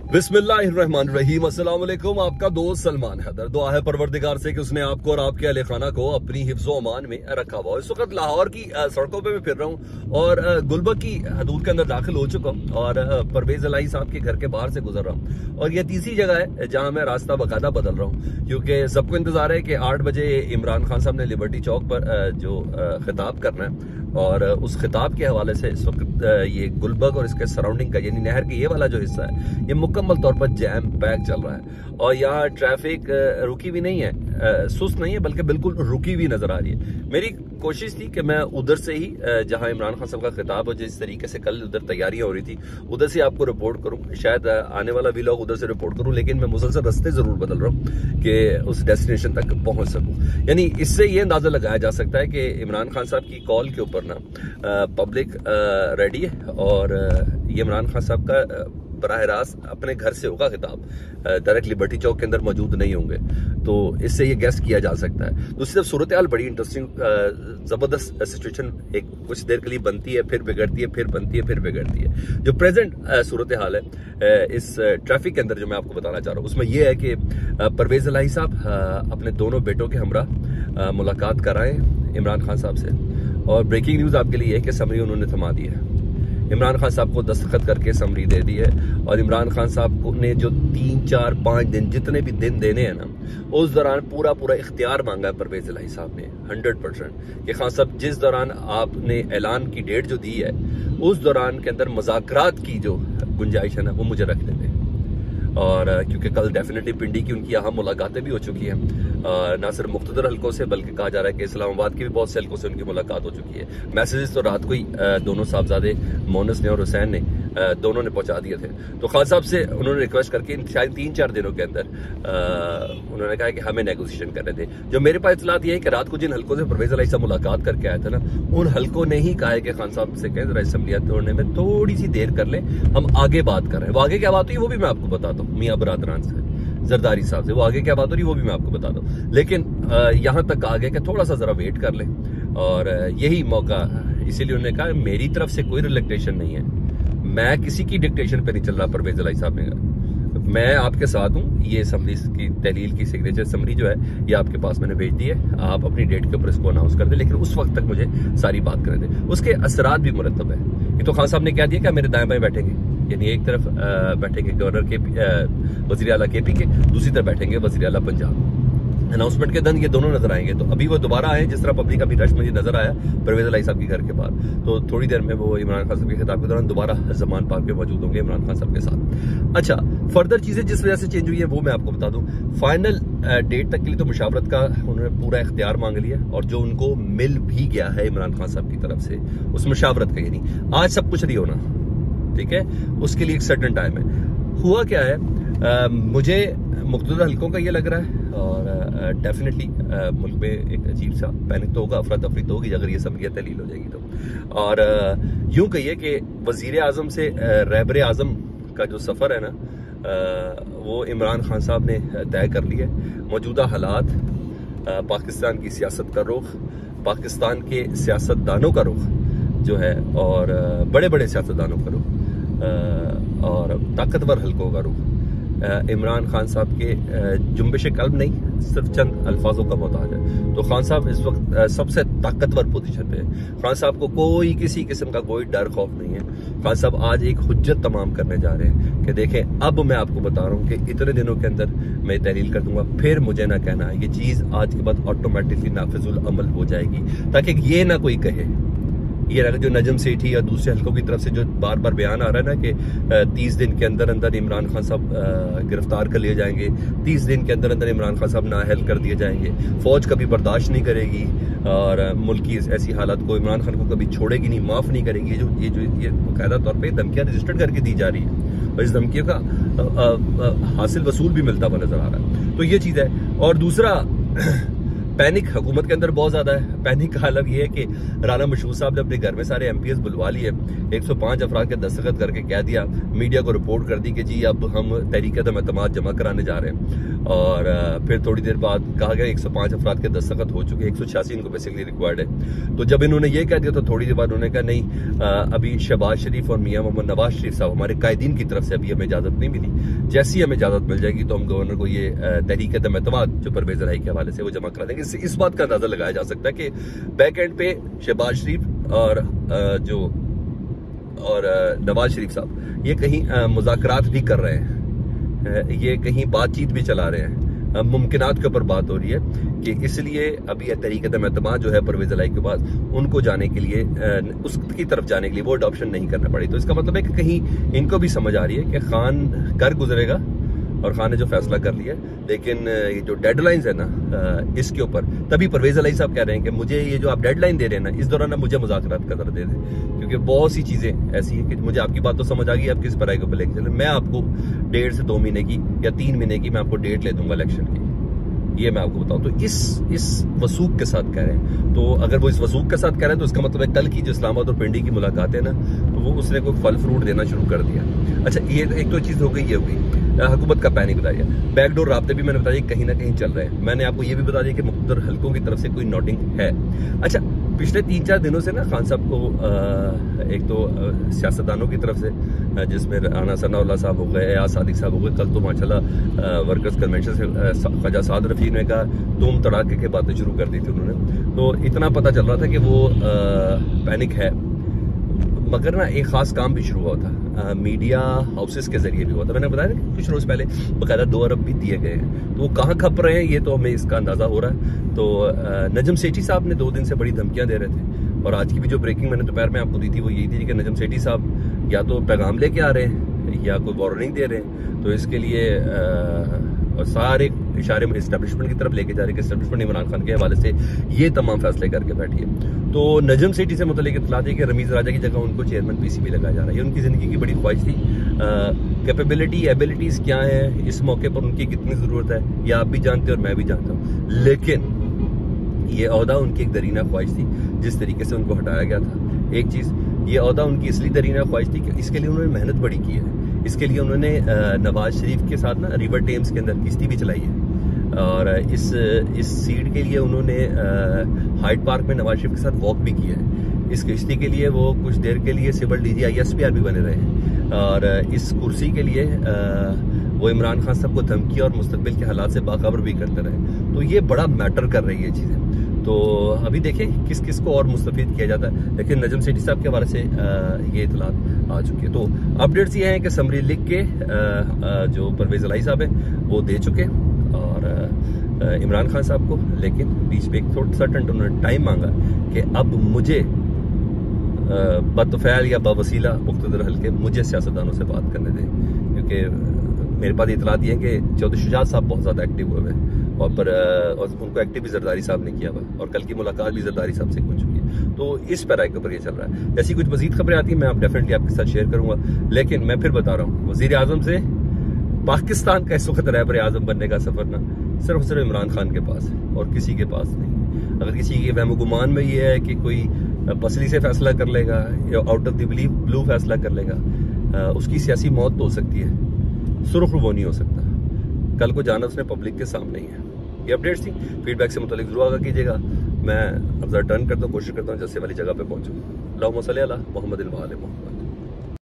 बिस्मिल्लाहिर्रहमानिर्रहीम, अस्सलाम वालेकुम। आपका दोस्त सलमान हैदर। दुआ है परवरदिगार से कि उसने आपको और आपके अहले खाना को अपनी हिफ्ज़ो अमान में रखा हुआ। इस वक्त लाहौर की सड़कों पे मैं फिर रहा हूँ और गुलबर्ग की हदूद के अंदर दाखिल हो चुका हूँ और परवेज इलाही साहब के घर के बाहर से गुजर रहा हूँ। और ये तीसरी जगह है जहाँ मैं रास्ता बाकायदा बदल रहा हूँ, क्योंकि सबको इंतजार है कि 8 बजे इमरान खान साहब ने लिबर्टी चौक पर जो खिताब करना है और उस खिताब के हवाले से इस वक्त ये गुलबर्ग और इसके सराउंडिंग का यानी नहर के ये वाला जो हिस्सा है ये मुकम्मल तौर पर जैम पैक चल रहा है और यहाँ ट्रैफिक रुकी भी नहीं है, सुस्त नहीं है, बल्कि बिल्कुल रुकी हुई नजर आ रही है। मेरी कोशिश थी कि मैं उधर से ही जहां इमरान खान साहब का खिताब हो, जिस तरीके से कल उधर तैयारियां हो रही थी, उधर से आपको रिपोर्ट करूं। शायद आने वाला व्लॉग उधर से रिपोर्ट करूं, लेकिन मैं मुसलसल रास्ते जरूर बदल रहा हूं कि उस डेस्टिनेशन तक पहुंच सकूं। यानी इससे ये अंदाजा लगाया जा सकता है कि इमरान खान साहब की कॉल के ऊपर ना पब्लिक रेडी है और ये इमरान खान साहब का बराह रास्त अपने घर से होगा खिताब, डायरेक्ट लिबर्टी चौक के अंदर मौजूद नहीं होंगे, तो इससे ये गेस किया जा सकता है। दूसरी तरफ सूरत हाल बड़ी इंटरेस्टिंग जबरदस्त सिचुएशन एक कुछ देर के लिए बनती है, फिर बिगड़ती है, फिर बनती है, फिर बिगड़ती है। जो प्रेजेंट सूरत हाल है इस ट्रैफिक के अंदर जो मैं आपको बताना चाह रहा हूँ उसमें यह है कि परवेज इलाही साहब अपने दोनों बेटों के हमरा मुलाकात कराएं इमरान खान साहब से। और ब्रेकिंग न्यूज आपके लिए है कि समरी उन्होंने थमा दी है, इमरान खान साहब को दस्तखत करके समरी दे दी है और इमरान खान साहब को ने जो 3, 4, 5 दिन जितने भी दिन देने हैं ना, उस दौरान पूरा इख्तियार मांगा है परवेज इलाही साहब ने 100% कि खान साहब जिस दौरान आपने ऐलान की डेट जो दी है उस दौरान के अंदर मुज़ाकरात की जो गुंजाइश है ना वो मुझे रख देते। और क्योंकि कल डेफिनेटली पिंडी की उनकी अहम मुलाकातें भी हो चुकी हैं, ना सिर्फ मुख्तदर हल्कों से बल्कि कहा जा रहा है कि इस्लामाबाद के भी बहुत से हल्कों से उनकी मुलाकात हो चुकी है। मैसेजेस तो रात को ही दोनों साहबजादे मोनस ने और हुसैन ने दोनों ने पहुंचा दिए थे। तो खान साहब से उन्होंने रिक्वेस्ट करके शायद 3-4 दिनों के अंदर उन्होंने कहा कि हमें नेगोशिएशन करने दें। जो मेरे पास इतलात ये है कि रात को जिन हल्कों से परवेज इलाही साहब मुलाकात करके आए थे ना, उन हल्कों ने ही कहा है कि खान साहब से कहें जरा असम्बलियां तोड़ने में थोड़ी सी देर कर ले, हम आगे बात कर रहे हैं। वो आगे क्या बात हुई वो भी मैं आपको बताता हूँ, मियां बरादरान से जरदारी साहब से वो आगे क्या बात हो रही वो भी मैं आपको बताता हूँ। लेकिन यहां तक आ गया कि थोड़ा सा जरा वेट कर ले और यही मौका, इसीलिए उन्होंने कहा मेरी तरफ से कोई रिलेक्टेशन नहीं है, मैं किसी की डिक्टेशन पे नहीं चल रहा। परवेज इलाही साहब ने कहा मैं आपके साथ हूँ, ये असम्बली की तहलील की सिग्नेचर समरी जो है ये आपके पास मैंने भेज दी है, आप अपनी डेट के ऊपर इसको अनाउंस कर दें, लेकिन उस वक्त तक मुझे सारी बात कर दें। उसके असरात भी मुरतब है। ये तो खान साहब ने क्या दिया कि मेरे दाएं बाएं बैठेंगे, यानी एक तरफ बैठेंगे गवर्नर के वज़ीर आला केपी के, दूसरी तरफ बैठेंगे वज़ीर आला पंजाब। अनाउंसमेंट के दिन ये दोनों नजर आएंगे। तो अभी वो दोबारा आए, जिस तरह पब्लिक अभी रश मुझे नजर आया परवेज इलाही साहब के घर के बाहर, तो थोड़ी देर में वो इमरान खान साहब के खिताब के दौरान दोबारा जमान पार्क पे मौजूद होंगे इमरान खान साहब के साथ। अच्छा, फर्दर चीजें जिस वजह से चेंज हुई है वो मैं आपको बता दूं। फाइनल डेट तक के लिए तो मुशावरत का उन्होंने पूरा इख्तियार मांग लिया और जो उनको मिल भी गया है इमरान खान साहब की तरफ से उस मुशावरत का, यानी आज सब कुछ नहीं होना, ठीक है, उसके लिए एक सर्टेन टाइम है। हुआ क्या है, मुझे मुख्तलिफ हल्कों का ये लग रहा है और डेफिनेटली मुल्क में एक अजीब सा पैनिक तो होगा, अफरा तफरी तो होगी अगर ये समरिया तहलील हो जाएगी तो। और यूं कहिए कि वजीर आजम से रहबर आजम का जो सफ़र है ना वो इमरान खान साहब ने तय कर लिया। मौजूदा हालात, पाकिस्तान की सियासत का रुख, पाकिस्तान के सियासतदानों का रुख जो है और बड़े बड़े सियासतदानों का रुख और ताकतवर हल्कों का रुख, इमरान खान साहब के जुम्बिश कल्ब नहीं सिर्फ चंद अल्फाजों का मोहताज है। तो खान साहब इस वक्त सबसे ताकतवर पोजीशन पे है। खान साहब को कोई किसी किस्म का कोई डर खौफ नहीं है। खान साहब आज एक हुज्जत तमाम करने जा रहे हैं कि देखें अब मैं आपको बता रहा हूँ कि इतने दिनों के अंदर मैं तहलील कर दूंगा, फिर मुझे ना कहना है ये चीज आज के बाद ऑटोमेटिकली नाफिजुल अमल हो जाएगी, ताकि ये ना कोई कहे, ये जो नजम सेठी या दूसरे हल्कों की तरफ से जो बार बार बयान आ रहा है ना कि 30 दिन के अंदर अंदर इमरान खान साहब गिरफ्तार कर लिए जाएंगे, 30 दिन के अंदर अंदर इमरान खान साहब नाअहल कर दिए जाएंगे, फौज कभी बर्दाश्त नहीं करेगी और मुल्क की ऐसी हालत को इमरान खान को कभी छोड़ेगी नहीं, माफ नहीं करेंगी। ये बाकायदा तौर पर धमकियां रजिस्टर्ड करके दी जा रही है और इस धमकियों का हासिल वसूल भी मिलता हुआ नजर आ रहा है। तो ये चीज है। और दूसरा पैनिक हुकूमत के अंदर बहुत ज्यादा है। पैनिक का हालत ये है कि राना मशहूद साहब ने अपने घर में सारे MPs बुलवा लिए, 105 अफराद के दस्तखत करके कह दिया, मीडिया को रिपोर्ट कर दी कि जी अब हम तहरीक-ए-एतमाद जमा कराने जा रहे हैं। और फिर थोड़ी देर बाद कहा गया 105 अफराद के दस्तखत हो चुके, 186 इनको बेसिकली रिक्वायर्ड है। तो जब इन्होंने ये कह दिया तो थोड़ी देर बाद उन्होंने कहा नहीं, अभी शहबाज शरीफ और मियां मोहम्मद नवाज शरीफ साहब हमारे कायदीन की तरफ से अभी हमें इजाजत नहीं मिली, जैसी हमें इजाजत मिल जाएगी तो हम गवर्नर को ये तहरीक-ए-एतमाद जो परवेज इलाही के हवाले से वो जमा करा देंगे। इस बात का अंदाजा लगाया जा सकता है कि बैक एंड पे शहबाज शरीफ और नवाज शरीफ साहब ये कहीं मुज़ाकरात भी कर रहे हैं, ये कहीं बातचीत भी चला रहे हैं, मुमकिनात के ऊपर बात हो रही है कि इसलिए अभी तहरीक-ए-एतमाद जो है परवेज इलाही के पास उनको जाने के लिए, उसकी तरफ जाने के लिए वो अडॉप्शन नहीं करना पड़ी। तो इसका मतलब है कि कहीं इनको भी समझ आ रही है कि खान कर गुजरेगा और खान ने जो फैसला कर लिया, लेकिन ये जो डेडलाइंस है ना इसके ऊपर, तभी परवेज इलाही साहब कह रहे हैं कि मुझे ये जो आप डेडलाइन दे रहे हैं ना, इस दौरान मुझे मुज़ाकरात का दर दे दें, क्योंकि बहुत सी चीजें ऐसी है कि मुझे आपकी बात तो समझ आ गई, आप किस पराई को लेकर चले, मैं आपको 1.5 से 2 महीने की या 3 महीने की मैं आपको डेट ले दूंगा इलेक्शन की, ये मैं आपको बताऊं। तो इस वसूख के साथ कह रहे हैं। तो अगर वो इस वसूख के साथ कह रहे हैं तो इसका मतलब है कल की जो इस्लामाबाद और पिंडी की मुलाकात है ना, तो वो उसने कोई फल फ्रूट देना शुरू कर दिया। अच्छा, ये एक तो चीज हो गई, ये हो गई हुकूमत का पैनिक बताया। बैकडोर राब्ते भी मैंने बताया कहीं ना कहीं चल रहे हैं। मैंने आपको ये भी बता दिया कि मुख्तलिफ हल्कों की तरफ से कोई नोटिंग है। अच्छा, पिछले 3-4 दिनों से ना खान साहब को एक तो सियासतदानों की तरफ से, जिसमें राना सनाउल्लाह साहब हो गए, एयाज सादिक साहब हो गए, कल तो माशाल्लाह वर्कर्स कन्वेंशन से ख्वाजा साद रफी ने कहा तुम तड़ाके के बातें शुरू कर दी थी उन्होंने। तो इतना पता चल रहा था कि वो पैनिक है, मगर ना एक खास काम भी शुरू हुआ था, मीडिया हाउसेस के जरिए भी हुआ था। मैंने बताया ना कुछ रोज पहले बकायदा 2 अरब भी दिए गए हैं, तो वो कहाँ खप रहे हैं ये तो हमें इसका अंदाजा हो रहा है। तो नजम सेठी साहब ने 2 दिन से बड़ी धमकियां दे रहे थे, और आज की भी जो ब्रेकिंग मैंने दोपहर में आपको दी थी वो यही थी कि नजम सेठी साहब या तो पैगाम लेके आ रहे हैं या कोई वार्निंग दे रहे हैं। तो इसके लिए और सारे इशारे एस्टेब्लिशमेंट की तरफ लेके जा रहे हैं कि एस्टेब्लिशमेंट इमरान खान के हवाले से ये तमाम फैसले करके बैठी है। तो नजम सेठी से मुतल्लिक इत्तला थी कि रमीज राजा की जगह उनको चेयरमैन PCB लगाया जा रहा है। ये उनकी जिंदगी की बड़ी ख्वाहिश थी। कैपेबिलिटी एबिलिटीज क्या है, इस मौके पर उनकी कितनी जरूरत है, ये आप भी जानते हैं और मैं भी जानता हूँ, लेकिन ये ओहदा उनकी एक दरीना ख्वाहिश थी जिस तरीके से उनको हटाया गया था। एक चीज, ये ओहदा उनकी इसलिए दरीना ख्वाहिश थी कि इसके लिए उन्होंने मेहनत बड़ी की है। इसके लिए उन्होंने नवाज शरीफ के साथ ना रिवर टेम्स के अंदर किश्ती भी चलाई है, और इस सीट के लिए उन्होंने हाइड पार्क में नवाज शरीफ के साथ वॉक भी किया है। इस किश्ती के लिए वो कुछ देर के लिए सिविल DG ISPR भी बने रहे हैं, और इस कुर्सी के लिए वो इमरान खान साहब को धमकी और मुस्तकबिल के हालात से बाखबर भी करते रहे। तो ये बड़ा मैटर कर रही है चीजें। तो अभी देखें किस किस को और मुस्तफीद किया जाता है, लेकिन नजम सेठी साहब के हवाले से ये इतलात आ चुकी है। तो अपडेट्स ये हैं कि समरी लिख के जो परवेज इलाही साहब है वो दे चुके, और इमरान खान साहब को, लेकिन बीच में एक सर्टेन उन्होंने टाइम मांगा कि अब मुझे बतफैल या बवसीला मुख्तदर हल्के मुझे सियासतदानों से बात करने दें, क्योंकि मेरे पास इतलात ये है कि चौधरी शुजात साहब बहुत ज्यादा एक्टिव हुए हैं, और उनको एक्टिव भी जरदारी साहब ने किया हुआ, और कल की मुलाकात भी जरदारी साहब से हो चुकी है। तो इस पैराई के ऊपर ये चल रहा है। ऐसी कुछ मजीद खबरें आती हैं मैं आप डेफिनेटली आपके साथ शेयर करूंगा, लेकिन मैं फिर बता रहा हूँ, वजीर आजम से पाकिस्तान का इस वक्त रहबर आजम बनने का सफर ना सिर्फ इमरान खान के पास है और किसी के पास नहीं। अगर किसी के वहम गुमान में ये है कि कोई पसली से फैसला कर लेगा या आउट ऑफ द ब्लू फैसला कर लेगा, उसकी सियासी मौत तो हो सकती है, सुर्ख वो नहीं हो सकता। कल को जाना उसने पब्लिक के सामने ही है। ये अपडेट्स थी, फीडबैक से मुतालिक जरूर आगा कीजिएगा। मैं अब टर्न करता हूँ, कोशिश करता हूँ जैसे वाली जगह पे पहुंचूँ। अल्लाहुम्मा सल्ली अला मुहम्मदिन व आले मुहम्मद।